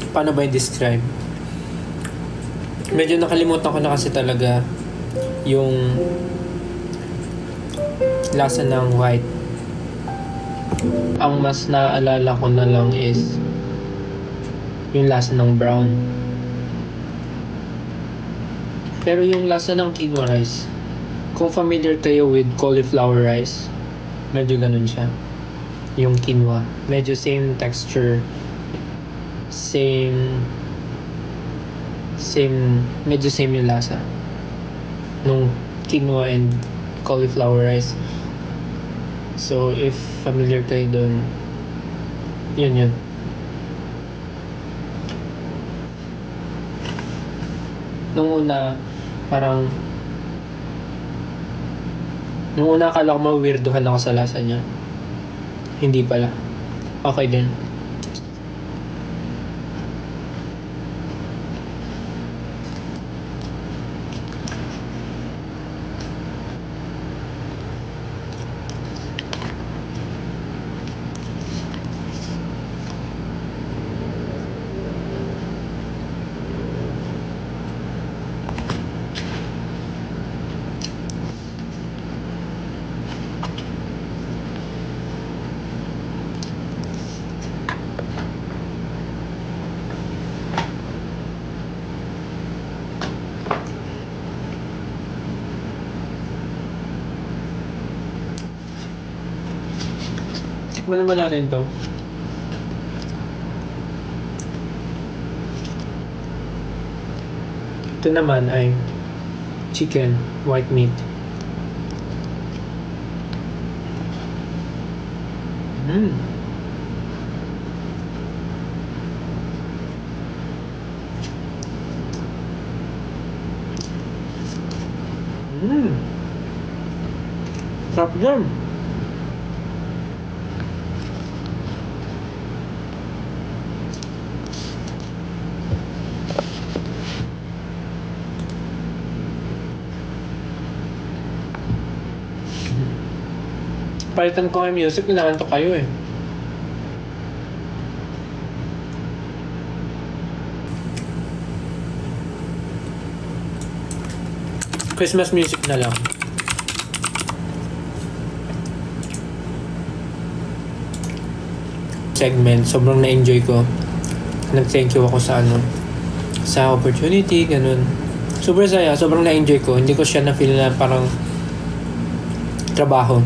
paano ba i-describe? Medyo nakalimutan ko na kasi talaga yung lasa ng white. Ang mas naaalala ko na lang is yung lasa ng brown. Pero yung lasa ng quinoa rice, kung familiar kayo with cauliflower rice, medyo ganun siya. Yung quinoa, medyo same texture, medyo same yung lasa nung quinoa and cauliflower rice. So if familiar kayo dun, yun. Nung una akala ko ma-weirdohan ako sa lasa niya. Hindi pala. Okay din. Tikman naman natin to. Ito naman ay chicken, white meat. Sarap yan. Palitan ko yung music, inaantok kayo eh. Christmas music na lang. Segment, sobrang na-enjoy ko. Nag-thank you ako sa opportunity, ganun. Sobrang saya, sobrang na-enjoy ko. Hindi ko siya na-feel na parang trabaho.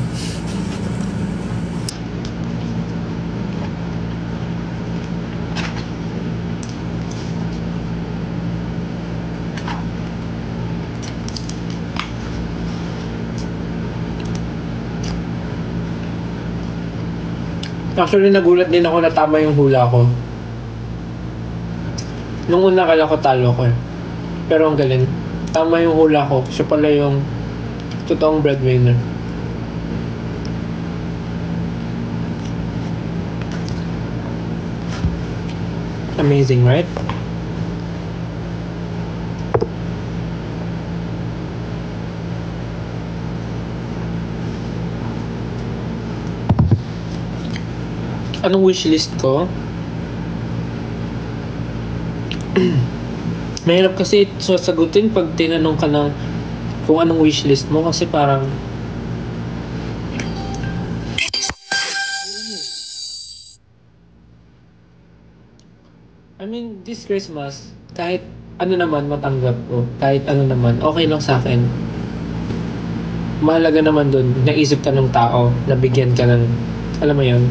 Actually, nagulat din ako na tama yung hula ko. Nung una akala ko talo ko eh. Pero ang galing. Tama yung hula ko. Siya pala yung totoong breadwinner. Amazing, right? Anong wishlist ko? Mahirap kasi sasagutin pag tinanong ka ng kung anong wishlist mo kasi parang I mean, this Christmas, kahit ano naman matanggap ko, kahit ano naman, okay lang sa akin. Mahalaga naman dun, naisip ka ng tao, nabigyan ka ng, alam mo yun.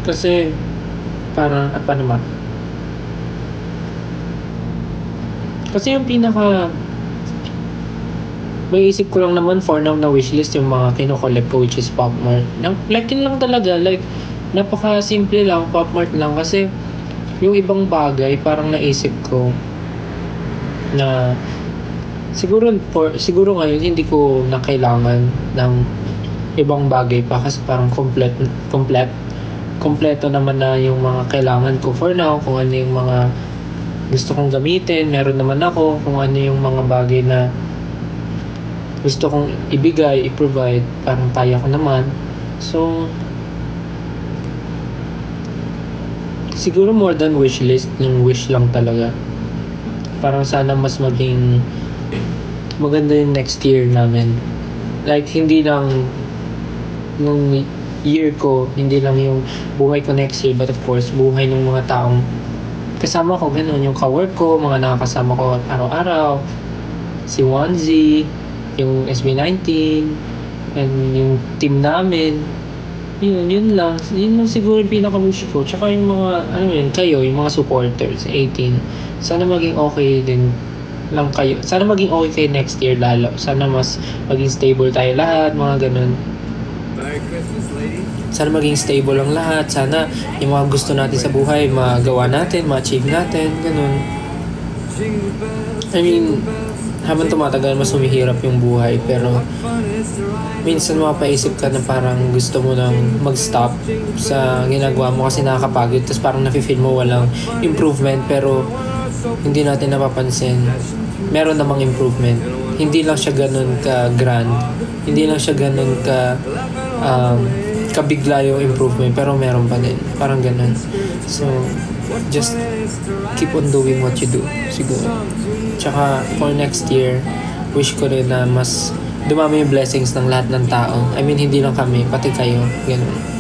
Kasi, parang, at paano ba? Kasi yung may isip ko lang naman for now na wishlist yung mga kinokollect ko, which is Pop Mart. Like, yun lang talaga, like, napaka-simple lang, Pop Mart lang. Kasi, yung ibang bagay, parang naisip ko na siguro ngayon hindi ko na kailangan ng ibang bagay pa kasi parang kompleto naman na yung mga kailangan ko for now. Kung ano yung mga gusto kong gamitin, meron naman ako. Kung ano yung mga bagay na gusto kong ibigay, i-provide, parang kaya ko naman. So siguro more than wish list, yung wish lang talaga. Parang sana mas maging maganda yung next year namin. Like, hindi lang yung year ko, hindi lang yung buhay ko next year, but of course, buhay ng mga taong kasama ko, ganun, yung kawork ko, mga nakakasama ko araw-araw, si Wanzi, yung SB19, and yung team namin. Yun lang. Yun lang siguro yung pinaka-wish ko. Tsaka yung mga, kayo, yung mga supporters, 18. Sana maging okay din lang kayo. Sana maging okay kayo next year lalo. Sana mas maging stable tayo lahat, mga ganun. Merry Christmas, lady. Sana maging stable ang lahat. Sana yung mga gusto natin sa buhay, magawa natin, ma-achieve natin, ganun. I mean, habang tumatagal, mas humihirap yung buhay. Pero, minsan mapaisip ka na parang gusto mo nang mag-stop sa ginagawa mo kasi nakakapagod. Tapos parang nafe-feel mo walang improvement. Pero, hindi natin napapansin. Meron namang improvement. Hindi lang siya ganun ka-grand. Hindi lang siya ganun kabigla yung improvement. Pero meron pa din. Parang ganun. So, just keep on doing what you do. Siguro. Tsaka, for next year, wish ko rin na mas dumami yung blessings ng lahat ng tao. I mean, hindi lang kami, pati kayo. Ganun.